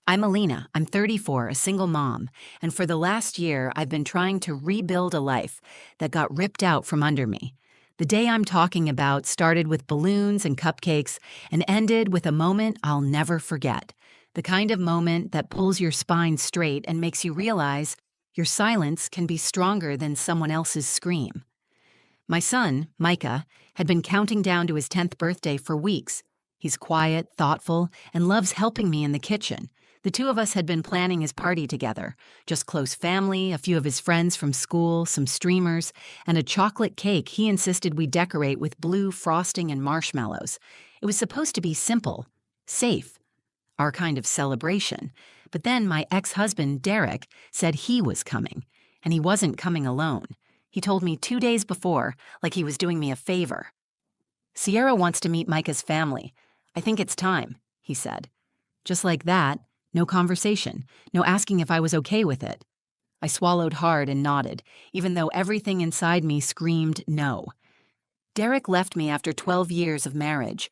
I'm Alina. I'm 34, a single mom, and for the last year, I've been trying to rebuild a life that got ripped out from under me. The day I'm talking about started with balloons and cupcakes and ended with a moment I'll never forget. The kind of moment that pulls your spine straight and makes you realize your silence can be stronger than someone else's scream. My son, Micah, had been counting down to his 10th birthday for weeks. He's quiet, thoughtful, and loves helping me in the kitchen. The two of us had been planning his party together, just close family, a few of his friends from school, some streamers, and a chocolate cake he insisted we decorate with blue frosting and marshmallows. It was supposed to be simple, safe, our kind of celebration. But then my ex-husband, Derek, said he was coming, and he wasn't coming alone. He told me 2 days before, like he was doing me a favor. "Sierra wants to meet Micah's family. I think it's time," he said. Just like that, no conversation, no asking if I was okay with it. I swallowed hard and nodded, even though everything inside me screamed no. Derek left me after 12 years of marriage.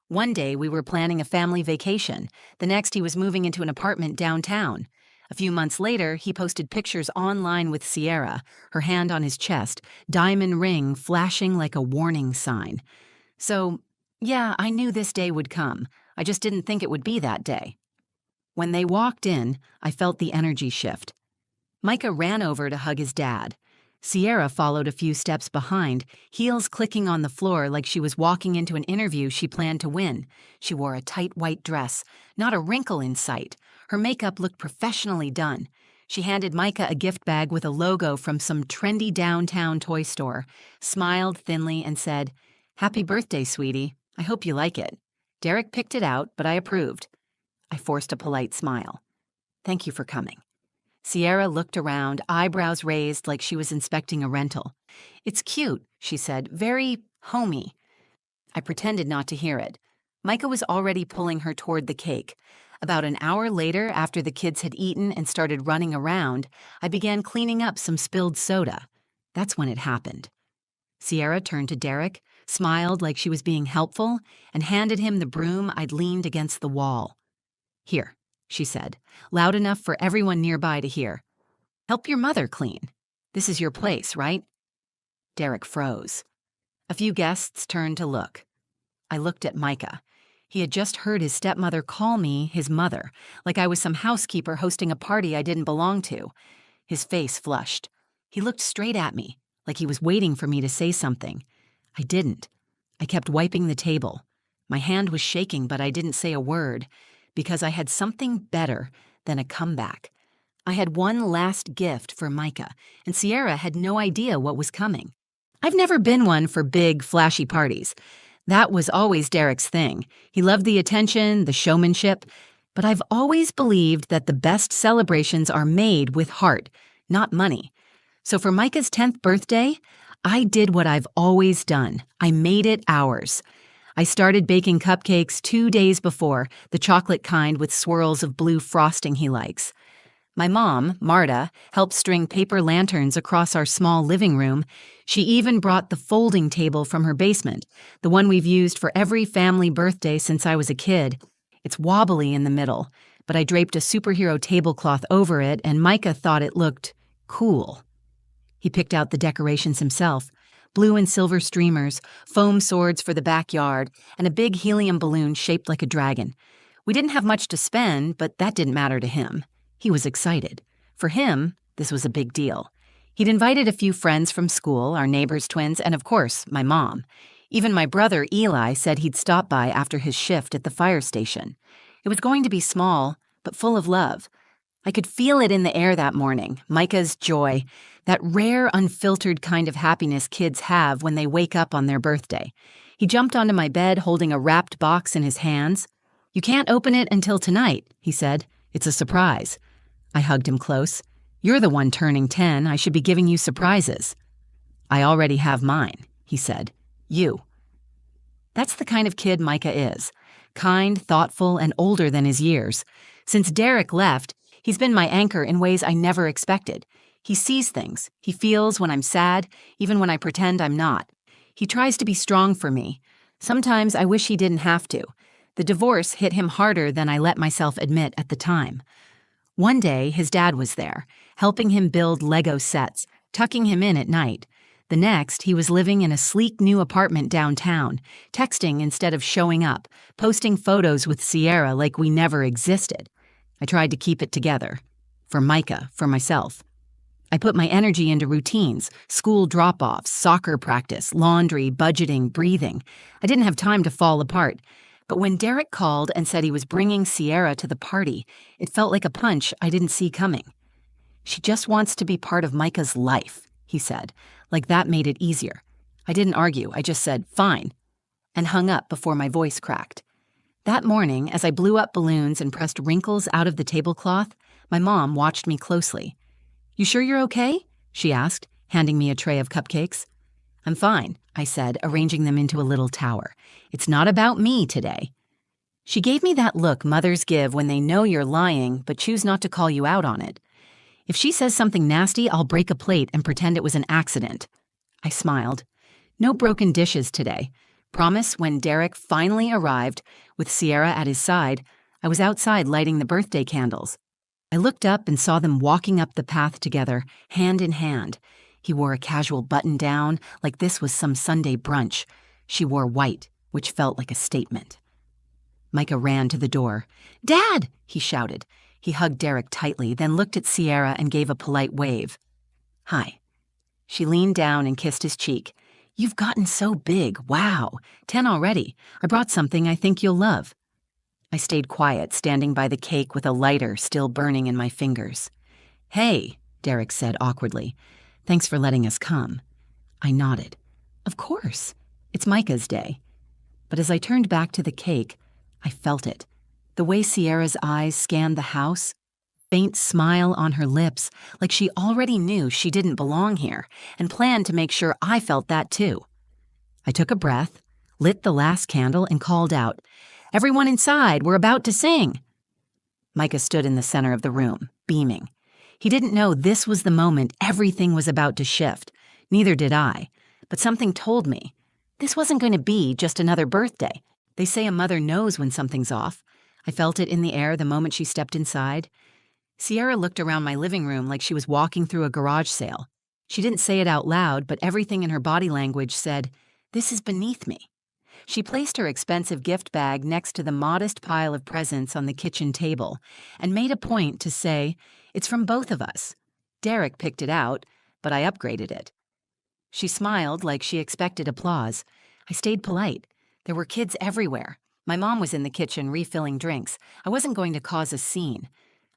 One day we were planning a family vacation. The next he was moving into an apartment downtown. A few months later, he posted pictures online with Sierra, her hand on his chest, diamond ring flashing like a warning sign. So, yeah, I knew this day would come. I just didn't think it would be that day. When they walked in, I felt the energy shift. Micah ran over to hug his dad. Sierra followed a few steps behind, heels clicking on the floor like she was walking into an interview she planned to win. She wore a tight white dress, not a wrinkle in sight. Her makeup looked professionally done. She handed Micah a gift bag with a logo from some trendy downtown toy store, smiled thinly, and said, "Happy birthday, sweetie. I hope you like it." Derek picked it out, but I approved. I forced a polite smile. "Thank you for coming." Sierra looked around, eyebrows raised like she was inspecting a rental. "It's cute," she said, "very homey." I pretended not to hear it. Micah was already pulling her toward the cake. About an hour later, after the kids had eaten and started running around, I began cleaning up some spilled soda. That's when it happened. Sierra turned to Derek, smiled like she was being helpful, and handed him the broom I'd leaned against the wall. "Here," she said, loud enough for everyone nearby to hear. "Help your mother clean. This is your place, right?" Derek froze. A few guests turned to look. I looked at Micah. He had just heard his stepmother call me his mother, like I was some housekeeper hosting a party I didn't belong to. His face flushed. He looked straight at me, like he was waiting for me to say something. I didn't. I kept wiping the table. My hand was shaking, but I didn't say a word, because I had something better than a comeback. I had one last gift for Micah, and Sierra had no idea what was coming. I've never been one for big, flashy parties. That was always Derek's thing. He loved the attention, the showmanship, but I've always believed that the best celebrations are made with heart, not money. So for Micah's 10th birthday, I did what I've always done. I made it ours. I started baking cupcakes 2 days before, the chocolate kind with swirls of blue frosting he likes. My mom, Marta, helped string paper lanterns across our small living room. She even brought the folding table from her basement, the one we've used for every family birthday since I was a kid. It's wobbly in the middle, but I draped a superhero tablecloth over it, and Micah thought it looked cool. He picked out the decorations himself. Blue and silver streamers, foam swords for the backyard, and a big helium balloon shaped like a dragon. We didn't have much to spend, but that didn't matter to him. He was excited. For him, this was a big deal. He'd invited a few friends from school, our neighbors' twins, and of course, my mom. Even my brother, Eli, said he'd stop by after his shift at the fire station. It was going to be small, but full of love. I could feel it in the air that morning, Micah's joy, that rare, unfiltered kind of happiness kids have when they wake up on their birthday. He jumped onto my bed holding a wrapped box in his hands. "You can't open it until tonight," he said. "It's a surprise." I hugged him close. "You're the one turning 10. I should be giving you surprises." "I already have mine," he said. "You." That's the kind of kid Micah is. Kind, thoughtful, and older than his years. Since Derek left, he's been my anchor in ways I never expected. He sees things. He feels when I'm sad, even when I pretend I'm not. He tries to be strong for me. Sometimes I wish he didn't have to. The divorce hit him harder than I let myself admit at the time. One day, his dad was there, helping him build Lego sets, tucking him in at night. The next, he was living in a sleek new apartment downtown, texting instead of showing up, posting photos with Sierra like we never existed. I tried to keep it together. For Micah, for myself. I put my energy into routines, school drop-offs, soccer practice, laundry, budgeting, breathing. I didn't have time to fall apart. But when Derek called and said he was bringing Sierra to the party, it felt like a punch I didn't see coming. She just wants to be part of Micah's life, he said, like that made it easier. I didn't argue, I just said, fine, and hung up before my voice cracked. That morning, as I blew up balloons and pressed wrinkles out of the tablecloth, my mom watched me closely. "You sure you're okay?" she asked, handing me a tray of cupcakes. "I'm fine," I said, arranging them into a little tower. "It's not about me today." She gave me that look mothers give when they know you're lying but choose not to call you out on it. If she says something nasty, I'll break a plate and pretend it was an accident. I smiled. No broken dishes today. Promise when Derek finally arrived, with Sierra at his side, I was outside lighting the birthday candles. I looked up and saw them walking up the path together, hand in hand. He wore a casual button-down, like this was some Sunday brunch. She wore white, which felt like a statement. Micah ran to the door. "Dad!" he shouted. He hugged Derek tightly, then looked at Sierra and gave a polite wave. "Hi." She leaned down and kissed his cheek. "You've gotten so big. Wow. 10 already. I brought something I think you'll love." I stayed quiet, standing by the cake with a lighter still burning in my fingers. "Hey," Derek said awkwardly. "Thanks for letting us come." I nodded. "Of course. It's Micah's day." But as I turned back to the cake, I felt it. The way Sierra's eyes scanned the house, faint smile on her lips, like she already knew she didn't belong here, and planned to make sure I felt that too. I took a breath, lit the last candle, and called out, "Everyone inside, we're about to sing." Micah stood in the center of the room, beaming. He didn't know this was the moment everything was about to shift. Neither did I. But something told me, this wasn't going to be just another birthday. They say a mother knows when something's off. I felt it in the air the moment she stepped inside. Sierra looked around my living room like she was walking through a garage sale. She didn't say it out loud, but everything in her body language said, "This is beneath me." She placed her expensive gift bag next to the modest pile of presents on the kitchen table and made a point to say, "It's from both of us." Derek picked it out, but I upgraded it. She smiled like she expected applause. I stayed polite. There were kids everywhere. My mom was in the kitchen refilling drinks. I wasn't going to cause a scene.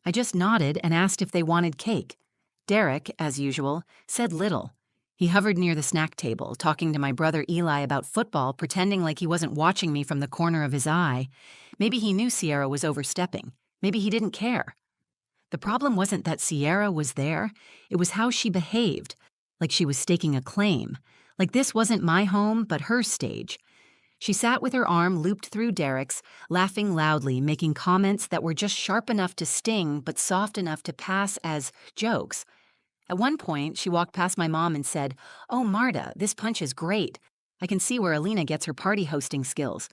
I just nodded and asked if they wanted cake. Derek, as usual, said little. He hovered near the snack table, talking to my brother Eli about football, pretending like he wasn't watching me from the corner of his eye. Maybe he knew Sierra was overstepping. Maybe he didn't care. The problem wasn't that Sierra was there. It was how she behaved, like she was staking a claim, like this wasn't my home but her stage. She sat with her arm looped through Derek's, laughing loudly, making comments that were just sharp enough to sting but soft enough to pass as jokes. At one point, she walked past my mom and said, "Oh, Marta, this punch is great. I can see where Alina gets her party hosting skills."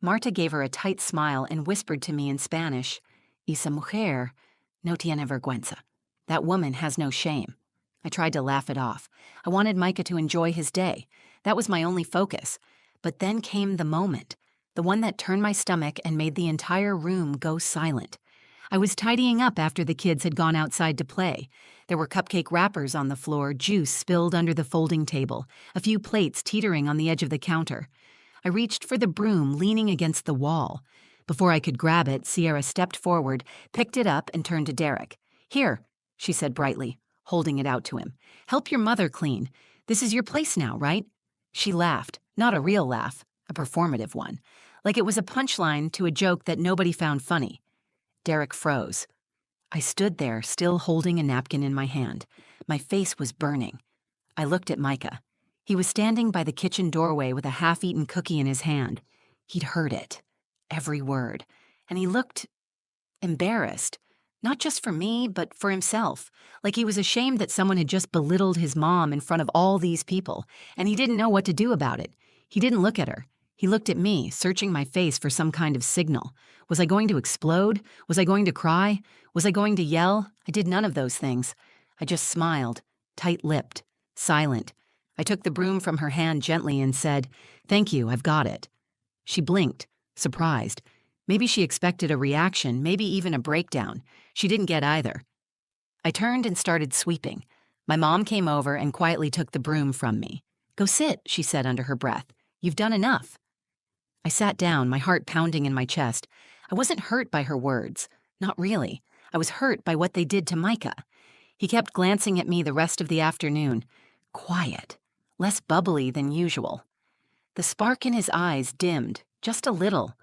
Marta gave her a tight smile and whispered to me in Spanish, "Esa mujer no tiene vergüenza." That woman has no shame. I tried to laugh it off. I wanted Micah to enjoy his day. That was my only focus. But then came the moment, the one that turned my stomach and made the entire room go silent. I was tidying up after the kids had gone outside to play. There were cupcake wrappers on the floor, juice spilled under the folding table, a few plates teetering on the edge of the counter. I reached for the broom, leaning against the wall. Before I could grab it, Sierra stepped forward, picked it up, and turned to Derek. "Here," she said brightly, holding it out to him. "Help your mother clean. This is your place now, right?" She laughed, not a real laugh, a performative one, like it was a punchline to a joke that nobody found funny. Derek froze. I stood there, still holding a napkin in my hand. My face was burning. I looked at Micah. He was standing by the kitchen doorway with a half-eaten cookie in his hand. He'd heard it, every word, and he looked embarrassed, not just for me, but for himself, like he was ashamed that someone had just belittled his mom in front of all these people, and he didn't know what to do about it. He didn't look at her. He looked at me, searching my face for some kind of signal. Was I going to explode? Was I going to cry? Was I going to yell? I did none of those things. I just smiled, tight-lipped, silent. I took the broom from her hand gently and said, "Thank you, I've got it." She blinked, surprised. Maybe she expected a reaction, maybe even a breakdown. She didn't get either. I turned and started sweeping. My mom came over and quietly took the broom from me. "Go sit," she said under her breath. "You've done enough." I sat down, my heart pounding in my chest. I wasn't hurt by her words. Not really. I was hurt by what they did to Micah. He kept glancing at me the rest of the afternoon. Quiet. Less bubbly than usual. The spark in his eyes dimmed, just a little.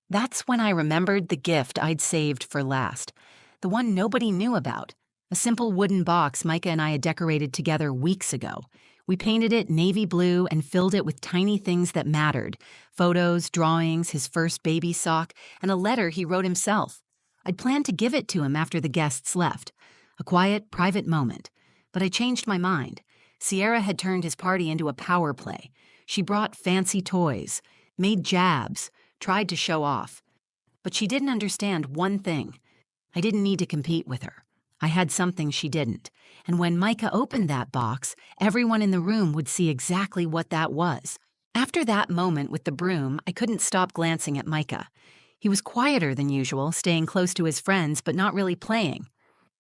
That's when I remembered the gift I'd saved for last. The one nobody knew about. A simple wooden box Micah and I had decorated together weeks ago. We painted it navy blue and filled it with tiny things that mattered. Photos, drawings, his first baby sock, and a letter he wrote himself. I'd planned to give it to him after the guests left. A quiet, private moment. But I changed my mind. Sierra had turned his party into a power play. She brought fancy toys, made jabs, tried to show off. But she didn't understand one thing. I didn't need to compete with her. I had something she didn't. And when Micah opened that box, everyone in the room would see exactly what that was. After that moment with the broom, I couldn't stop glancing at Micah. He was quieter than usual, staying close to his friends, but not really playing.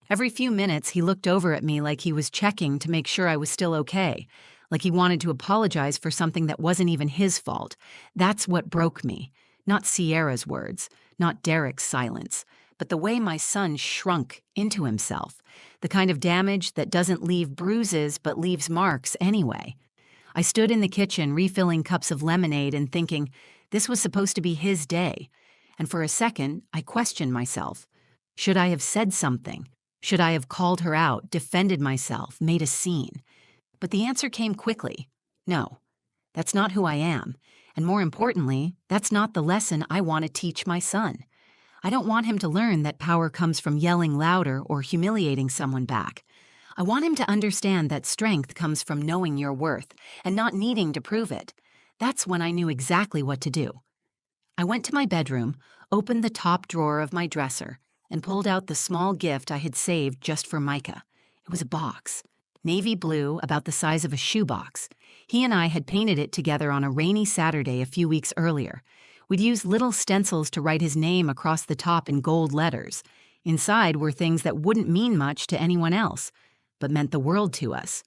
Every few minutes, he looked over at me like he was checking to make sure I was still okay, like he wanted to apologize for something that wasn't even his fault. That's what broke me. Not Sierra's words, not Derek's silence, but the way my son shrunk into himself, the kind of damage that doesn't leave bruises but leaves marks anyway. I stood in the kitchen refilling cups of lemonade and thinking, this was supposed to be his day. And for a second, I questioned myself. Should I have said something? Should I have called her out, defended myself, made a scene? But the answer came quickly. No, that's not who I am. And more importantly, that's not the lesson I want to teach my son. I don't want him to learn that power comes from yelling louder or humiliating someone back. I want him to understand that strength comes from knowing your worth and not needing to prove it. That's when I knew exactly what to do. I went to my bedroom, opened the top drawer of my dresser, and pulled out the small gift I had saved just for Micah. It was a box. Navy blue, about the size of a shoebox. He and I had painted it together on a rainy Saturday a few weeks earlier. We'd used little stencils to write his name across the top in gold letters. Inside were things that wouldn't mean much to anyone else, but meant the world to us.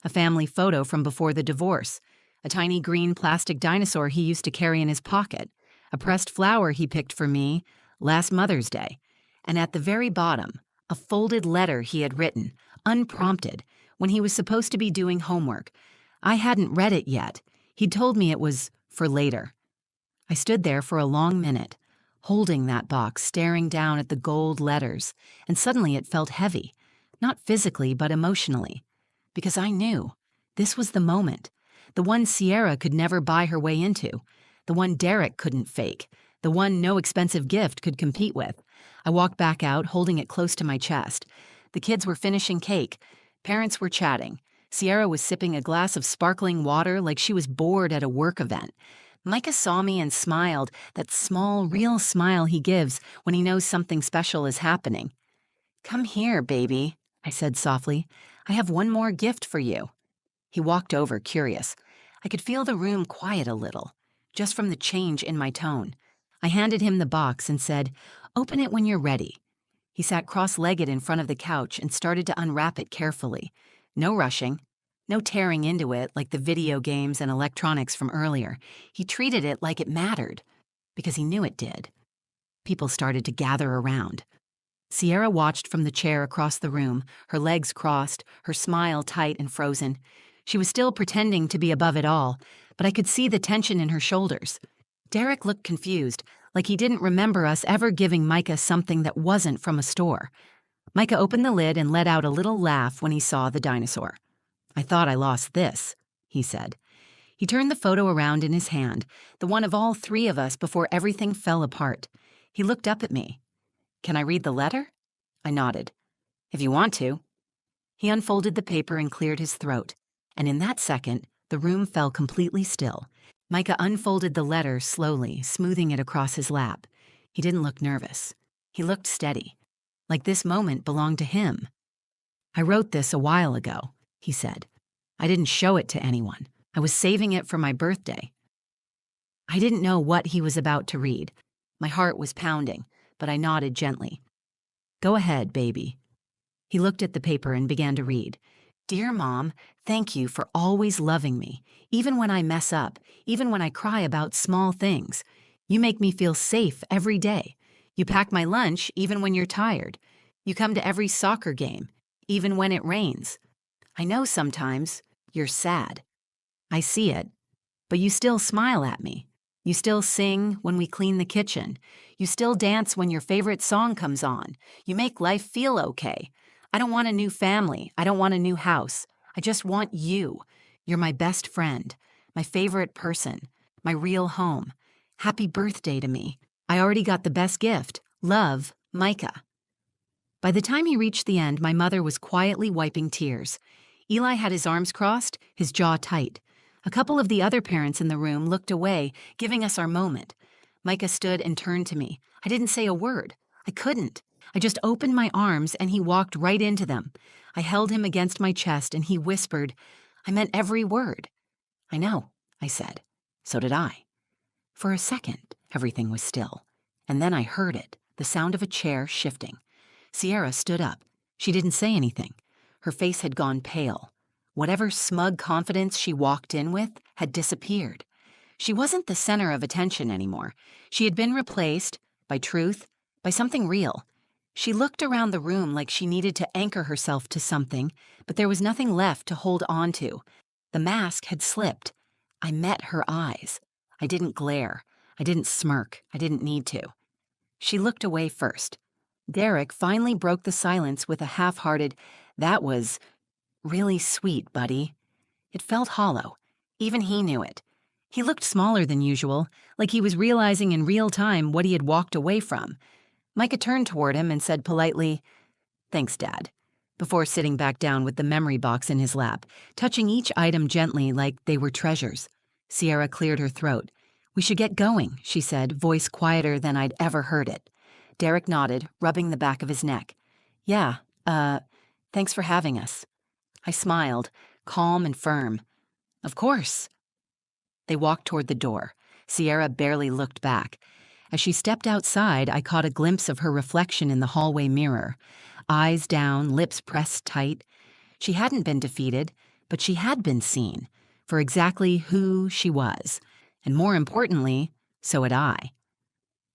A family photo from before the divorce, a tiny green plastic dinosaur he used to carry in his pocket, a pressed flower he picked for me last Mother's Day, and at the very bottom, a folded letter he had written, unprompted, when he was supposed to be doing homework. I hadn't read it yet. He'd told me it was for later. I stood there for a long minute, holding that box, staring down at the gold letters, and suddenly it felt heavy, not physically but emotionally, because I knew this was the moment, the one Sierra could never buy her way into, the one Derek couldn't fake, the one no expensive gift could compete with. I walked back out, holding it close to my chest. The kids were finishing cake. Parents were chatting. Sierra was sipping a glass of sparkling water like she was bored at a work event. Micah saw me and smiled, that small, real smile he gives when he knows something special is happening. "Come here, baby," I said softly. "I have one more gift for you." He walked over, curious. I could feel the room quiet a little, just from the change in my tone. I handed him the box and said, "Open it when you're ready." He sat cross-legged in front of the couch and started to unwrap it carefully. No rushing. No tearing into it like the video games and electronics from earlier. He treated it like it mattered, because he knew it did. People started to gather around. Sierra watched from the chair across the room, her legs crossed, her smile tight and frozen. She was still pretending to be above it all, but I could see the tension in her shoulders. Derek looked confused, like he didn't remember us ever giving Micah something that wasn't from a store. Micah opened the lid and let out a little laugh when he saw the dinosaur. "I thought I lost this," he said. He turned the photo around in his hand, the one of all three of us before everything fell apart. He looked up at me. "Can I read the letter?" I nodded. "If you want to." He unfolded the paper and cleared his throat, and in that second, the room fell completely still. Micah unfolded the letter slowly, smoothing it across his lap. He didn't look nervous. He looked steady, like this moment belonged to him. "I wrote this a while ago," he said. "I didn't show it to anyone. I was saving it for my birthday." I didn't know what he was about to read. My heart was pounding, but I nodded gently. "Go ahead, baby." He looked at the paper and began to read. "Dear Mom, thank you for always loving me, even when I mess up, even when I cry about small things. You make me feel safe every day. You pack my lunch even when you're tired. You come to every soccer game, even when it rains. I know sometimes you're sad. I see it, but you still smile at me. You still sing when we clean the kitchen. You still dance when your favorite song comes on. You make life feel okay. I don't want a new family. I don't want a new house. I just want you. You're my best friend, my favorite person, my real home. Happy birthday to me. I already got the best gift. Love, Micah." By the time he reached the end, my mother was quietly wiping tears. Eli had his arms crossed, his jaw tight. A couple of the other parents in the room looked away, giving us our moment. Micah stood and turned to me. I didn't say a word. I couldn't. I just opened my arms and he walked right into them. I held him against my chest and he whispered, "I meant every word." "I know," I said. "So did I." For a second, everything was still. And then I heard it, the sound of a chair shifting. Sierra stood up. She didn't say anything. Her face had gone pale. Whatever smug confidence she walked in with had disappeared. She wasn't the center of attention anymore. She had been replaced by truth, by something real. She looked around the room like she needed to anchor herself to something, but there was nothing left to hold on to. The mask had slipped. I met her eyes. I didn't glare. I didn't smirk. I didn't need to. She looked away first. Derek finally broke the silence with a half-hearted, "That was really sweet, buddy." It felt hollow. Even he knew it. He looked smaller than usual, like he was realizing in real time what he had walked away from. Micah turned toward him and said politely, "Thanks, Dad," before sitting back down with the memory box in his lap, touching each item gently like they were treasures. Sierra cleared her throat. "We should get going," she said, voice quieter than I'd ever heard it. Derek nodded, rubbing the back of his neck. "Yeah, thanks for having us." I smiled, calm and firm. "Of course." They walked toward the door. Sierra barely looked back. As she stepped outside, I caught a glimpse of her reflection in the hallway mirror. Eyes down, lips pressed tight. She hadn't been defeated, but she had been seen for exactly who she was. And more importantly, so had I.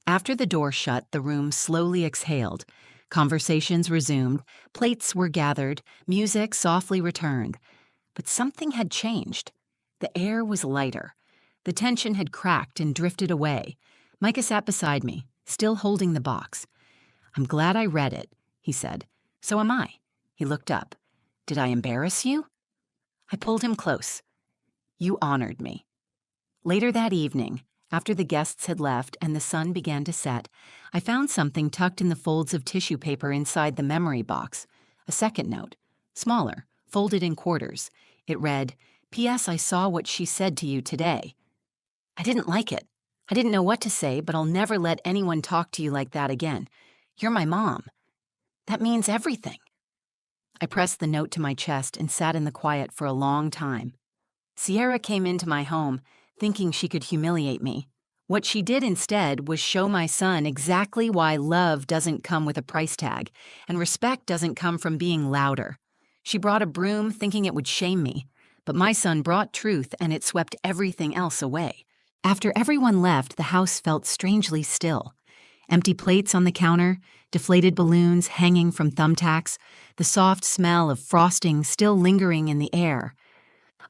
After the door shut, the room slowly exhaled. Conversations resumed, plates were gathered, music softly returned. But something had changed. The air was lighter. The tension had cracked and drifted away. Micah sat beside me, still holding the box. "I'm glad I read it," he said. "So am I." He looked up. "Did I embarrass you?" I pulled him close. "You honored me." Later that evening, after the guests had left and the sun began to set, I found something tucked in the folds of tissue paper inside the memory box. A second note, smaller, folded in quarters. It read, "P.S. I saw what she said to you today." I didn't like it. I didn't know what to say, but I'll never let anyone talk to you like that again. You're my mom. That means everything. I pressed the note to my chest and sat in the quiet for a long time. Sierra came into my home, thinking she could humiliate me. What she did instead was show my son exactly why love doesn't come with a price tag, and respect doesn't come from being louder. She brought a broom thinking it would shame me, but my son brought truth and it swept everything else away. After everyone left, the house felt strangely still. Empty plates on the counter, deflated balloons hanging from thumbtacks, the soft smell of frosting still lingering in the air.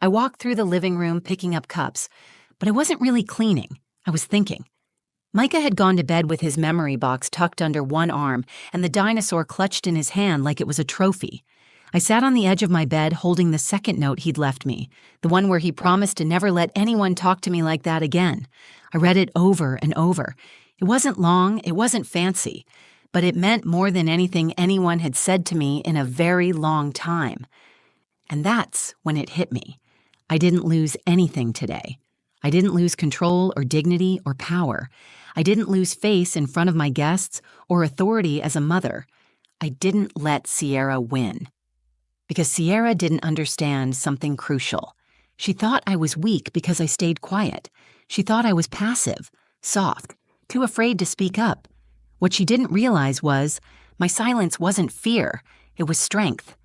I walked through the living room picking up cups, but I wasn't really cleaning. I was thinking. Micah had gone to bed with his memory box tucked under one arm and the dinosaur clutched in his hand like it was a trophy. I sat on the edge of my bed holding the second note he'd left me, the one where he promised to never let anyone talk to me like that again. I read it over and over. It wasn't long, it wasn't fancy, but it meant more than anything anyone had said to me in a very long time. And that's when it hit me. I didn't lose anything today. I didn't lose control or dignity or power. I didn't lose face in front of my guests or authority as a mother. I didn't let Sierra win. Because Sierra didn't understand something crucial. She thought I was weak because I stayed quiet. She thought I was passive, soft, too afraid to speak up. What she didn't realize was my silence wasn't fear, it was strength.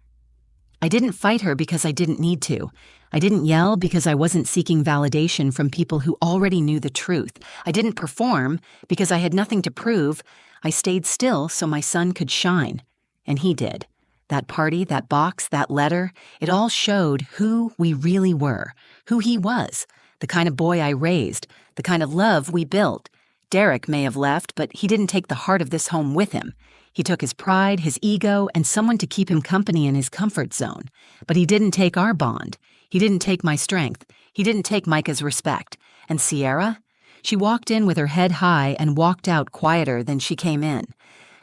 I didn't fight her because I didn't need to. I didn't yell because I wasn't seeking validation from people who already knew the truth. I didn't perform because I had nothing to prove. I stayed still so my son could shine. And he did. That party, that box, that letter, it all showed who we really were, who he was, the kind of boy I raised, the kind of love we built. Derek may have left, but he didn't take the heart of this home with him. He took his pride, his ego, and someone to keep him company in his comfort zone. But he didn't take our bond. He didn't take my strength. He didn't take Micah's respect. And Sierra? She walked in with her head high and walked out quieter than she came in.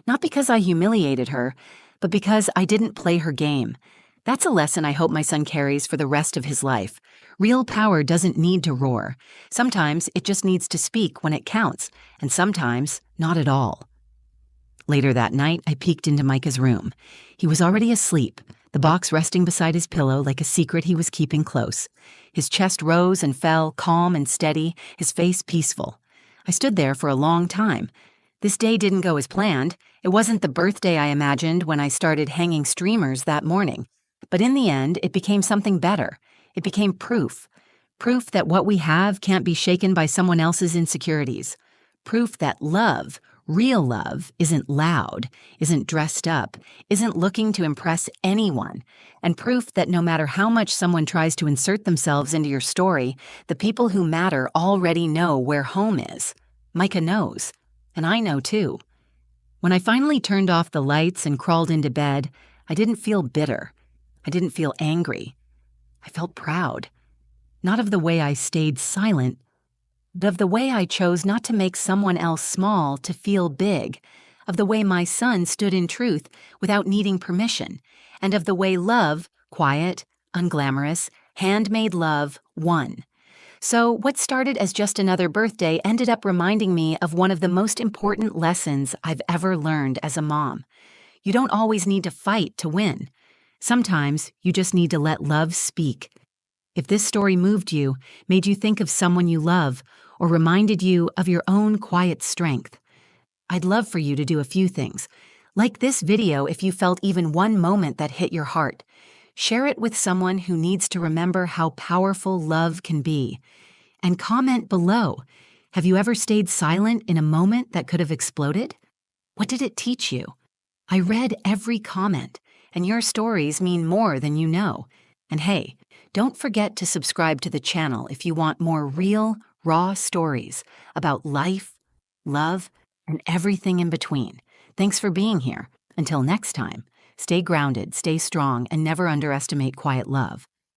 Not because I humiliated her, but because I didn't play her game. That's a lesson I hope my son carries for the rest of his life. Real power doesn't need to roar. Sometimes it just needs to speak when it counts, and sometimes not at all. Later that night, I peeked into Micah's room. He was already asleep, the box resting beside his pillow like a secret he was keeping close. His chest rose and fell, calm and steady, his face peaceful. I stood there for a long time. This day didn't go as planned. It wasn't the birthday I imagined when I started hanging streamers that morning. But in the end, it became something better. It became proof. Proof that what we have can't be shaken by someone else's insecurities. Proof that love, real love, isn't loud, isn't dressed up, isn't looking to impress anyone. And proof that no matter how much someone tries to insert themselves into your story, the people who matter already know where home is. Micah knows. And I know too. When I finally turned off the lights and crawled into bed, I didn't feel bitter. I didn't feel angry. I felt proud. Not of the way I stayed silent, but of the way I chose not to make someone else small to feel big, of the way my son stood in truth without needing permission, and of the way love, quiet, unglamorous, handmade love, won. So what started as just another birthday ended up reminding me of one of the most important lessons I've ever learned as a mom. You don't always need to fight to win. Sometimes you just need to let love speak. If this story moved you, made you think of someone you love, or reminded you of your own quiet strength, I'd love for you to do a few things. Like this video if you felt even one moment that hit your heart. Share it with someone who needs to remember how powerful love can be. And comment below. Have you ever stayed silent in a moment that could have exploded? What did it teach you? I read every comment, and your stories mean more than you know. And hey, don't forget to subscribe to the channel if you want more real, raw stories about life, love, and everything in between. Thanks for being here. Until next time. Stay grounded, stay strong, and never underestimate quiet love.